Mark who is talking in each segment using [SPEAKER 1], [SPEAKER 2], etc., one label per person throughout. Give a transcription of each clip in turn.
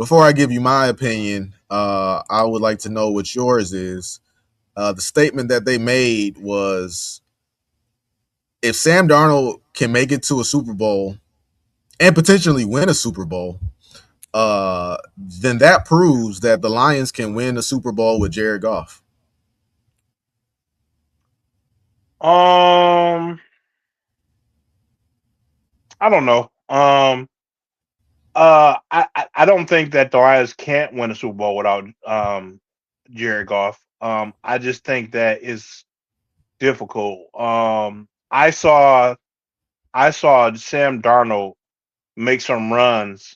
[SPEAKER 1] before I give you my opinion, I would like to know what yours is. The statement that they made was if Sam Darnold can make it to a Super Bowl and potentially win a Super Bowl, then that proves that the Lions can win a Super Bowl with Jared Goff.
[SPEAKER 2] Um, I don't know. I don't think that the Lions can't win a Super Bowl without Jared Goff. I just think that it's difficult. I saw Sam Darnold make some runs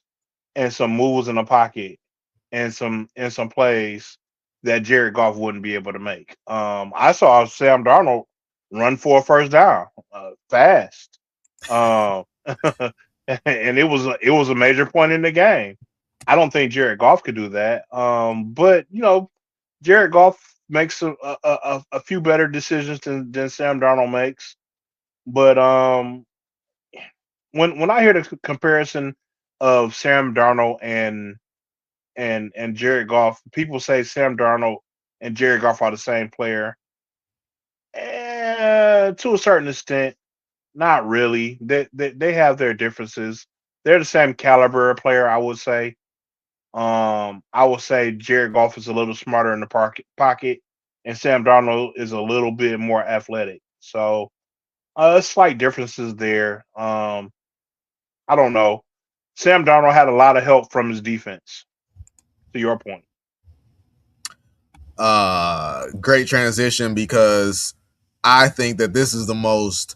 [SPEAKER 2] and some moves in the pocket and some plays that Jared Goff wouldn't be able to make. I saw Sam Darnold run for a first down, fast, um, and it was a major point in the game. I don't think Jared Goff could do that. But Jared Goff makes a few better decisions than Sam Darnold makes. But when I hear the comparison of Sam Darnold and Jared Goff, people say Sam Darnold and Jared Goff are the same player. To a certain extent, not really. They have their differences. They're the same caliber of player, I would say. I would say Jared Goff is a little smarter in the pocket, and Sam Darnold is a little bit more athletic. So, slight differences there. I don't know. Sam Darnold had a lot of help from his defense. To your point.
[SPEAKER 1] Great transition because I think that this is the most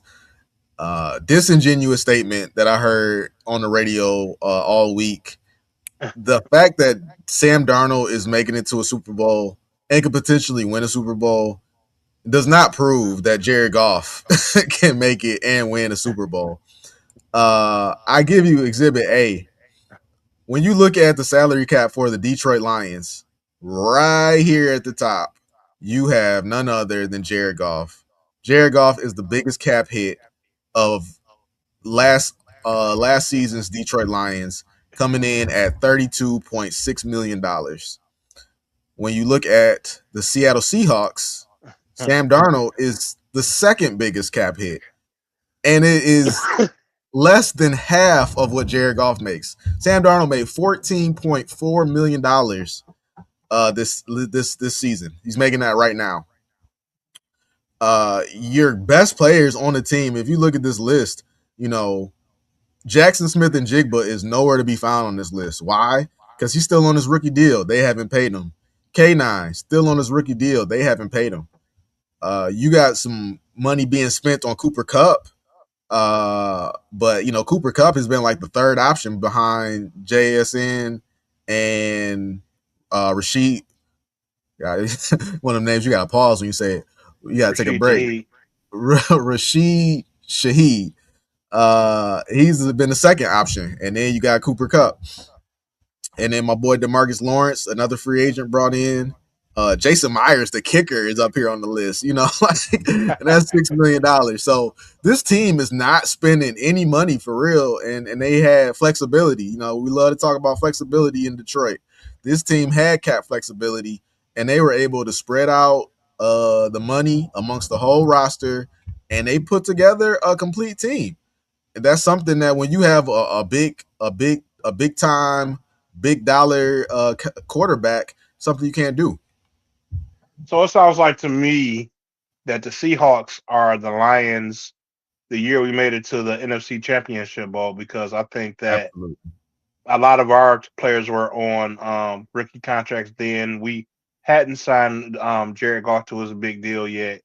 [SPEAKER 1] disingenuous statement that I heard on the radio all week. The fact that Sam Darnold is making it to a Super Bowl and could potentially win a Super Bowl does not prove that Jared Goff can make it and win a Super Bowl. I give you Exhibit A. When you look at the salary cap for the Detroit Lions, right here at the top, you have none other than Jared Goff. Jared Goff is the biggest cap hit of last season's Detroit Lions, coming in at $32.6 million. When you look at the Seattle Seahawks, Sam Darnold is the second biggest cap hit, and it is less than half of what Jared Goff makes. Sam Darnold made $14.4 million this season. He's making that right now. Your best players on the team, if you look at this list, you know Jackson Smith and Jigba is nowhere to be found on this list. Why? Because he's still on his rookie deal. They haven't paid him. K9 still on his rookie deal. They haven't paid him. You got some money being spent on Cooper Cup. But Cooper Cup has been like the third option behind JSN and Rashid. Yeah, one of them names you got to pause when you say it. You got to take a
[SPEAKER 2] Rashid
[SPEAKER 1] break.
[SPEAKER 2] Shaheed.
[SPEAKER 1] Rashid Shaheed. He's been the second option, and then you got Cooper Cup, and then my boy Demarcus Lawrence, another free agent brought in. Jason Myers, the kicker, is up here on the list. And that's $6 million. So this team is not spending any money for real, and they had flexibility. We love to talk about flexibility in Detroit. This team had cap flexibility, and they were able to spread out the money amongst the whole roster, and they put together a complete team. And that's something that when you have a big time, big dollar quarterback, something you can't do.
[SPEAKER 2] So it sounds like to me that the Seahawks are the Lions the year we made it to the NFC Championship Bowl because I think that
[SPEAKER 1] Absolutely.
[SPEAKER 2] a lot of our players were on rookie contracts then. We hadn't signed Jared Goff to his big deal yet.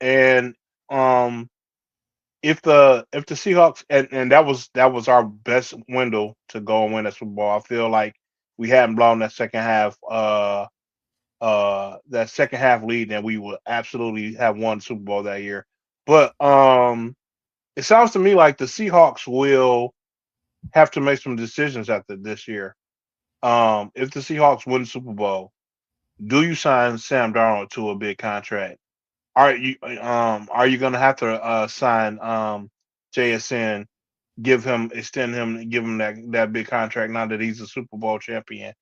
[SPEAKER 2] And um if the Seahawks and that was our best window to go and win a Super Bowl. I feel like we hadn't blown that second half lead, and we would absolutely have won Super Bowl that year. But it sounds to me like the Seahawks will have to make some decisions after this year. If the Seahawks win the Super Bowl, do you sign Sam Darnold to a big contract? Are you going to have to sign JSN extend him, give him that big contract now that he's a Super Bowl champion.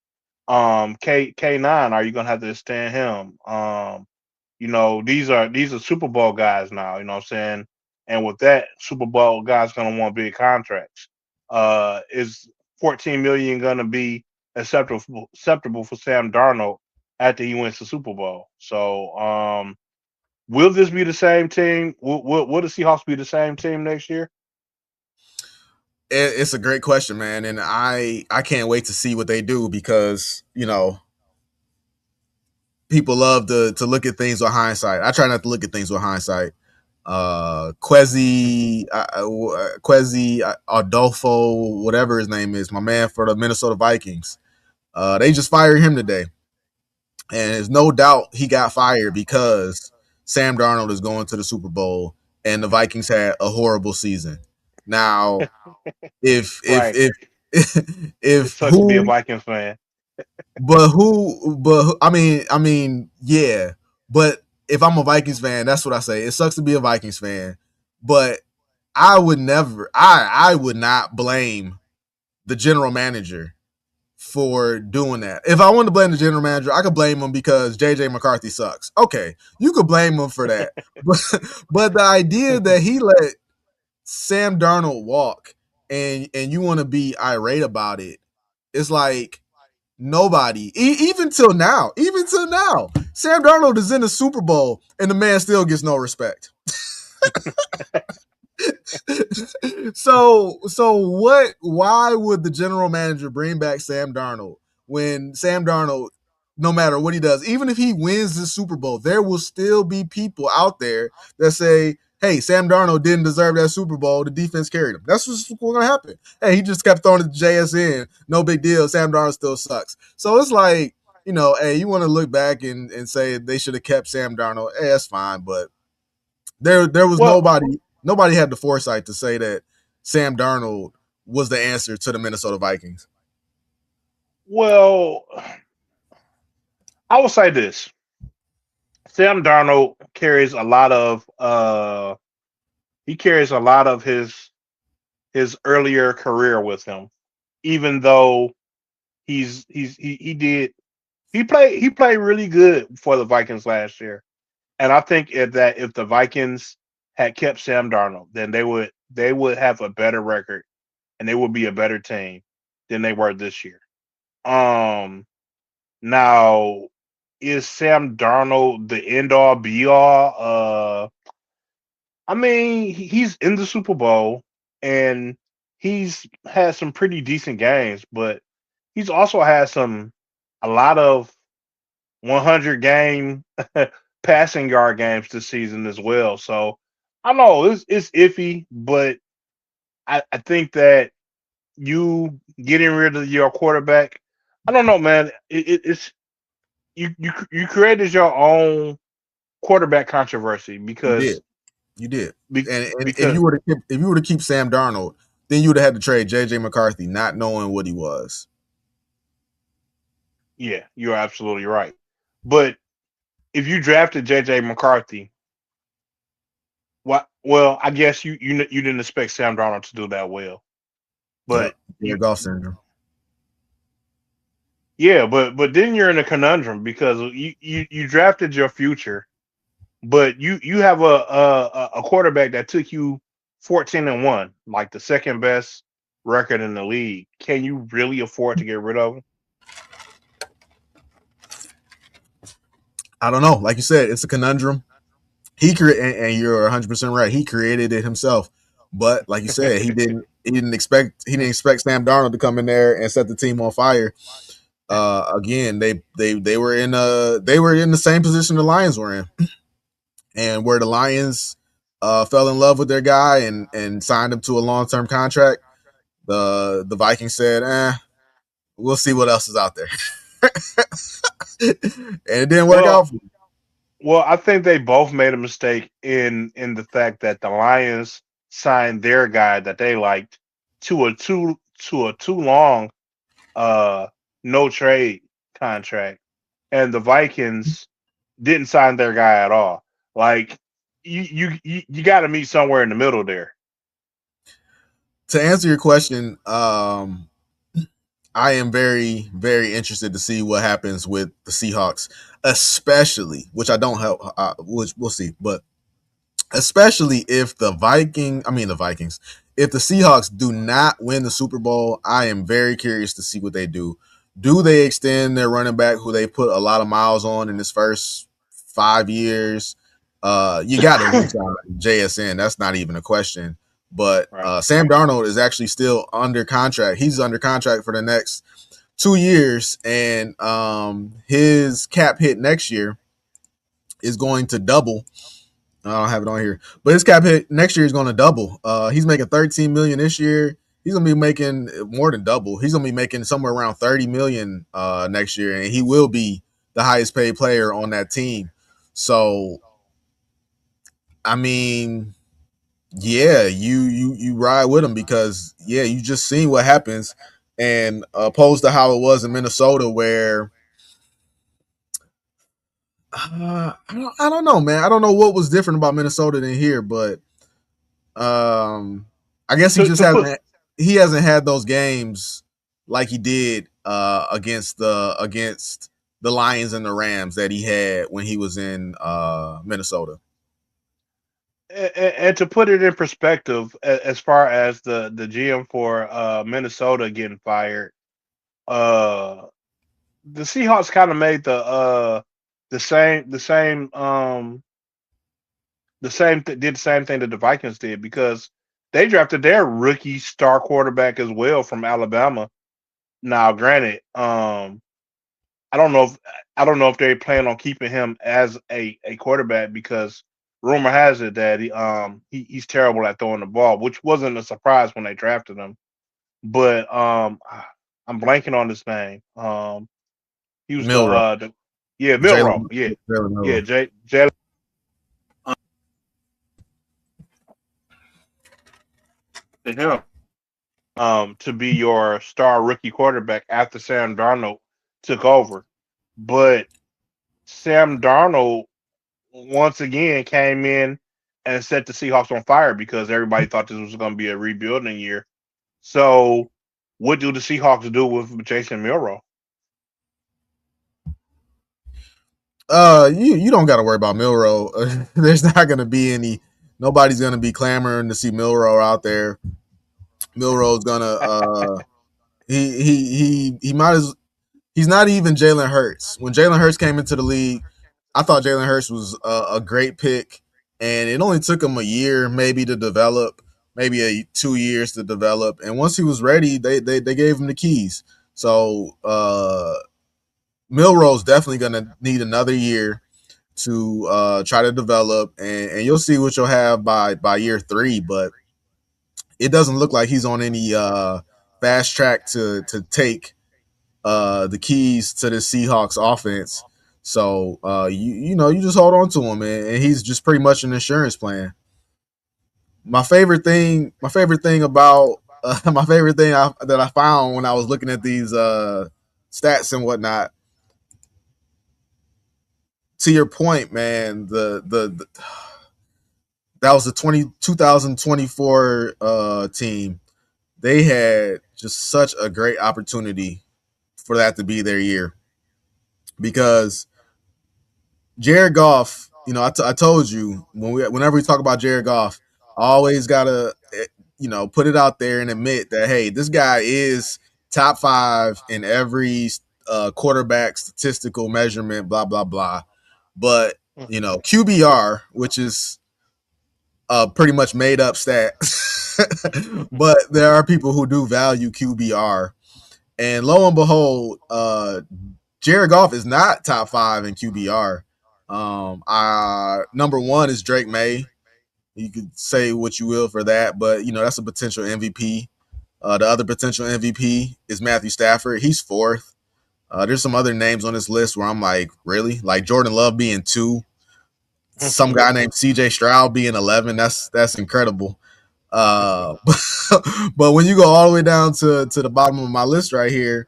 [SPEAKER 2] K9, are you gonna have to extend him? These are Super Bowl guys now. You know what I'm saying? And with that, Super Bowl guys gonna want big contracts. Is 14 million gonna be acceptable for Sam Darnold after he wins the Super Bowl? So, will this be the same team? Will the Seahawks be the same team next year?
[SPEAKER 1] It's a great question, man, and I can't wait to see what they do because people love to look at things with hindsight. I try not to look at things with hindsight. Quezi Adolfo, whatever his name is, my man for the Minnesota Vikings. They just fired him today, and there's no doubt he got fired because Sam Darnold is going to the Super Bowl, and the Vikings had a horrible season. Now, if
[SPEAKER 2] Right. It
[SPEAKER 1] if
[SPEAKER 2] sucks to be a
[SPEAKER 1] who
[SPEAKER 2] Vikings fan.
[SPEAKER 1] I mean, yeah. But if I'm a Vikings fan, that's what I say. It sucks to be a Vikings fan, but I would not blame the general manager for doing that. If I wanted to blame the general manager, I could blame him because JJ McCarthy sucks. Okay, you could blame him for that. But the idea that he let Sam Darnold walk and you want to be irate about it, it's like nobody, even till now, Sam Darnold is in the Super Bowl and the man still gets no respect. So what? Why would the general manager bring back Sam Darnold when Sam Darnold, no matter what he does, even if he wins the Super Bowl, there will still be people out there that say, "Hey, Sam Darnold didn't deserve that Super Bowl. The defense carried him." That's what's going to happen. Hey, he just kept throwing the JSN. No big deal. Sam Darnold still sucks. So it's like, hey, you want to look back and say they should have kept Sam Darnold. Hey, that's fine, but there was
[SPEAKER 2] Well,
[SPEAKER 1] nobody had the foresight to say that Sam Darnold was the answer to the Minnesota Vikings.
[SPEAKER 2] well, I will say this: Sam Darnold carries a lot of his earlier career with him, even though he did he played really good for the Vikings last year. And I think if the Vikings had kept Sam Darnold, then they would have a better record and they would be a better team than they were this year. Um Now, is Sam Darnold the end all be all? I mean, he's in the Super Bowl and he's had some pretty decent games, but he's also had a lot of 100 game passing yard games this season as well. So I know it's iffy, but I think that you getting rid of your quarterback, I don't know, man. It's you created your own quarterback controversy
[SPEAKER 1] You did,
[SPEAKER 2] because
[SPEAKER 1] you did,
[SPEAKER 2] be,
[SPEAKER 1] and
[SPEAKER 2] because
[SPEAKER 1] if you were to keep Sam Darnold, then you would have had to trade JJ McCarthy, not knowing what he was.
[SPEAKER 2] yeah, you're absolutely right. But if you drafted JJ McCarthy, what? Well, I guess you didn't expect Sam Darnold to do that well,
[SPEAKER 1] Yep,
[SPEAKER 2] but you
[SPEAKER 1] Jared Goff syndrome.
[SPEAKER 2] yeah, but then you're in a conundrum because you drafted your future, but you have a quarterback that took you 14-1, like the second best record in the league. Can you really afford to get rid of him?
[SPEAKER 1] I don't know. Like you said, it's a conundrum. And you're 100% right. He created it himself, but like you said, he didn't expect Sam Darnold to come in there and set the team on fire. Again, they were in the same position the Lions were in, and where the Lions fell in love with their guy and signed him to a long term contract. The Vikings said, we'll see what else is out there," and it didn't work
[SPEAKER 2] Well,
[SPEAKER 1] out for him.
[SPEAKER 2] I think they both made a mistake in the fact that the Lions signed their guy that they liked to a too long uh no trade contract, and the Vikings didn't sign their guy at all. Like you got to meet somewhere in the middle there.
[SPEAKER 1] To answer your question, I am very, very interested to see what happens with the Seahawks, especially, which I don't help, which we'll see, but especially if the Vikings, if the Seahawks do not win the Super Bowl, I am very curious to see what they do. Do they extend their running back who they put a lot of miles on in his first 5 years? You got to re-sign JSN. That's not even a question. But
[SPEAKER 2] Right.
[SPEAKER 1] Sam Darnold is actually still under contract. He's under contract for the next 2 years, and his cap hit next year is going to double. I don't have it on here, but his cap hit next year is going to double. He's making 13 million this year. He's going to be making more than double. He's going to be making somewhere around 30 million next year, and he will be the highest paid player on that team. So, I mean, yeah, you ride with him because yeah, you just seen what happens, and opposed to how it was in Minnesota, where I don't know, man. I don't know what was different about Minnesota than here, but I guess
[SPEAKER 2] To put
[SPEAKER 1] he hasn't had those games like he did against the Lions and the Rams that he had when he was in Minnesota.
[SPEAKER 2] and to put it in perspective, as far as the GM for Minnesota getting fired, uh, the Seahawks kind of made did the same thing that the Vikings did because they drafted their rookie star quarterback as well from Alabama. Now, granted, I don't know if I don't know if they plan on keeping him as a quarterback because rumor has it that he's terrible at throwing the ball, which wasn't a surprise when they drafted him. But I'm blanking on his name. He was
[SPEAKER 1] Milrow,
[SPEAKER 2] the yeah, Milrow.
[SPEAKER 1] Jalen,
[SPEAKER 2] Yeah,
[SPEAKER 1] Jalen
[SPEAKER 2] yeah,
[SPEAKER 1] Milrow.
[SPEAKER 2] Jalen to him to be your star rookie quarterback after Sam Darnold took over. But Sam Darnold once again came in and set the Seahawks on fire because everybody thought this was going to be a rebuilding year. So, what do the Seahawks do with Jason Milrow?
[SPEAKER 1] You don't got to worry about Milrow. There's not going to be any. Nobody's going to be clamoring to see Milrow out there. Milrow's gonna he might as he's not even Jalen Hurts. When Jalen Hurts came into the league, I thought Jalen Hurts was a great pick, and it only took him a year maybe to develop, maybe 2 years to develop. And once he was ready, they gave him the keys. So Milrow's definitely gonna need another year to try to develop, and you'll see what you'll have by year three. But it doesn't look like he's on any fast track to take the keys to the Seahawks offense. So you just hold on to him, and he's just pretty much an insurance plan. My favorite thing about that I found when I was looking at these stats and whatnot. To your point, man, the that was the 2024 team. They had just such a great opportunity for that to be their year because Jared Goff, I told you whenever we talk about Jared Goff, I always gotta put it out there and admit that hey, this guy is top five in every quarterback statistical measurement, blah blah blah. But QBR, which is pretty much made up stat, but there are people who do value QBR, and lo and behold, Jared Goff is not top five in QBR. Number one is Drake May. You could say what you will for that, but that's a potential MVP. The other potential MVP is Matthew Stafford. He's fourth. There's some other names on this list where I'm like, really? Like Jordan Love being two, some guy named CJ Stroud being 11. That's incredible. But when you go all the way down to the bottom of my list right here,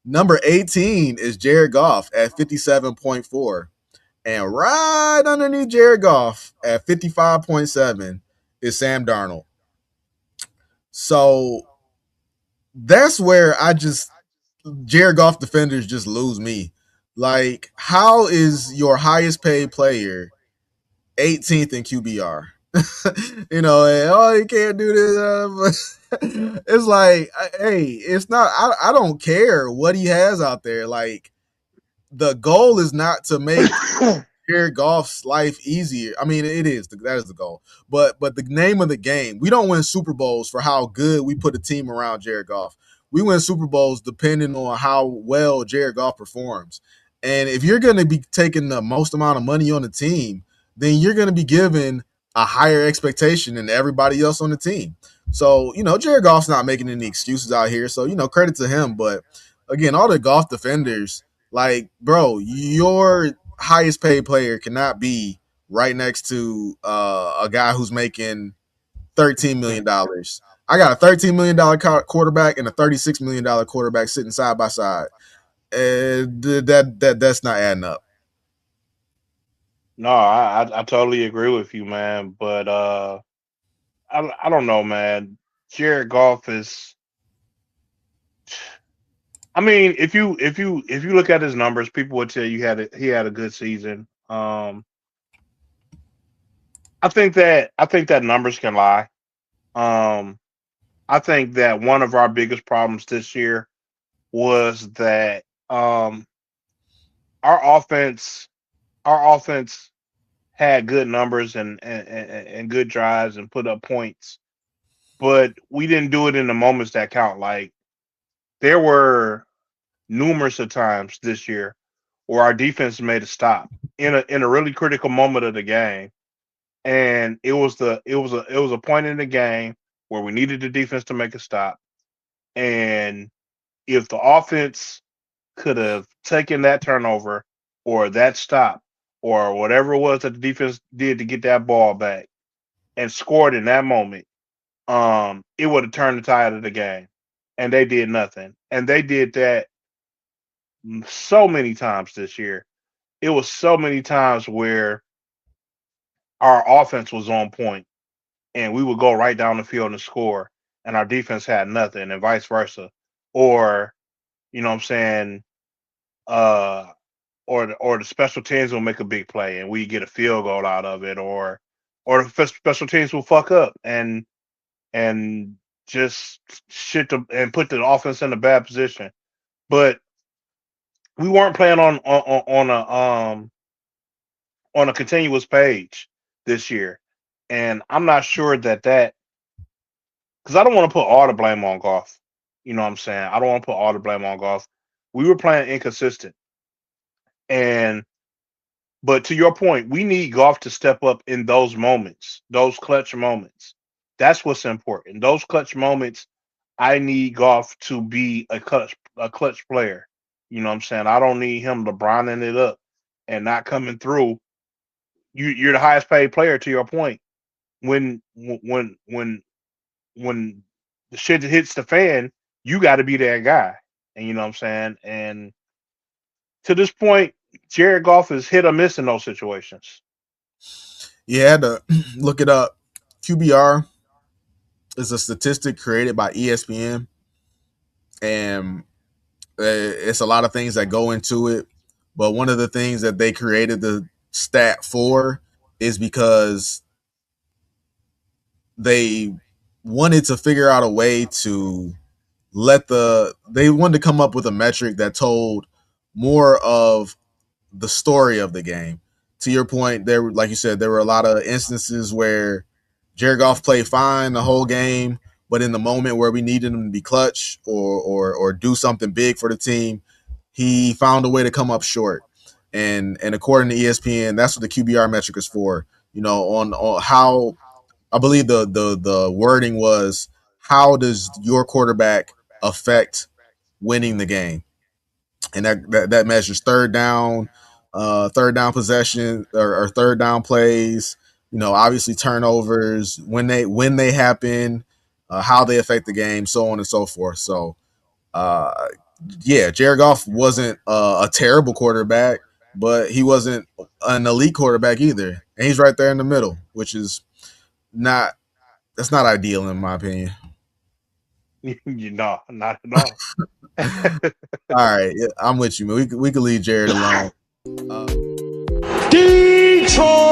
[SPEAKER 1] number 18 is Jared Goff at 57.4. And right underneath Jared Goff at 55.7 is Sam Darnold. So that's where I just Jared Goff defenders just lose me. Like, how is your highest paid player 18th in QBR? And, oh, you can't do this. It's like, hey, it's not. I don't care what he has out there. Like, the goal is not to make Jared Goff's life easier. I mean, it is. That is the goal. But the name of the game, we don't win Super Bowls for how good we put a team around Jared Goff. We win Super Bowls depending on how well Jared Goff performs. And if you're going to be taking the most amount of money on the team, then you're going to be given a higher expectation than everybody else on the team. So, Jared Goff's not making any excuses out here. So, credit to him. But again, all the golf defenders, like, bro, your highest paid player cannot be right next to a guy who's making $13 million. I got a $13 million quarterback and a $36 million quarterback sitting side by side. And that's not adding up.
[SPEAKER 2] No, I totally agree with you, man. But I don't know, man. Jared Goff is. I mean, if you look at his numbers, people would tell you he had a good season. I think that numbers can lie. Um, I think that one of our biggest problems this year was that our offense our offense had good numbers and good drives and put up points, but we didn't do it in the moments that count. Like there were numerous of times this year where our defense made a stop in a really critical moment of the game, and it was a point in the game where we needed the defense to make a stop, and if the offense could have taken that turnover or that stop or whatever it was that the defense did to get that ball back and scored in that moment, it would have turned the tide of the game. And they did nothing. And they did that so many times this year. It was so many times where our offense was on point and we would go right down the field and score, and our defense had nothing, and vice versa. Or, you know what I'm saying, uh, or the special teams will make a big play and we get a field goal out of it, or the special teams will fuck up and just and put the offense in a bad position. But we weren't playing on a continuous page this year, and I'm not sure that because I don't want to put all the blame on golf. You know what I'm saying? I don't want to put all the blame on golf. We were playing inconsistent, and but to your point, we need golf to step up in those moments, those clutch moments. That's what's important. Those clutch moments, I need golf to be a clutch player. You know what I'm saying? I don't need him LeBroning it up and not coming through. You're the highest paid player. To your point, when the shit hits the fan, you got to be that guy. And you know what I'm saying? And to this point, Jared Goff is hit or miss in those situations.
[SPEAKER 1] You had to look it up. QBR is a statistic created by ESPN, and it's a lot of things that go into it. But one of the things that they created the stat for is because they wanted to figure out a way to they wanted to come up with a metric that told more of the story of the game. To your point, there, like you said, there were a lot of instances where Jared Goff played fine the whole game, but in the moment where we needed him to be clutch or do something big for the team, he found a way to come up short. And according to ESPN, that's what the QBR metric is for. On how I believe the wording was, how does your quarterback affect winning the game? And that measures third down possession or third down plays. Obviously turnovers when they happen, how they affect the game, so on and so forth. So, uh, yeah, Jared Goff wasn't a terrible quarterback, but he wasn't an elite quarterback either, and he's right there in the middle, which is not that's not ideal in my opinion.
[SPEAKER 2] You know, not at all.
[SPEAKER 1] All right, yeah, I'm with you, man. We could leave Jared alone. Uh,
[SPEAKER 3] Detroit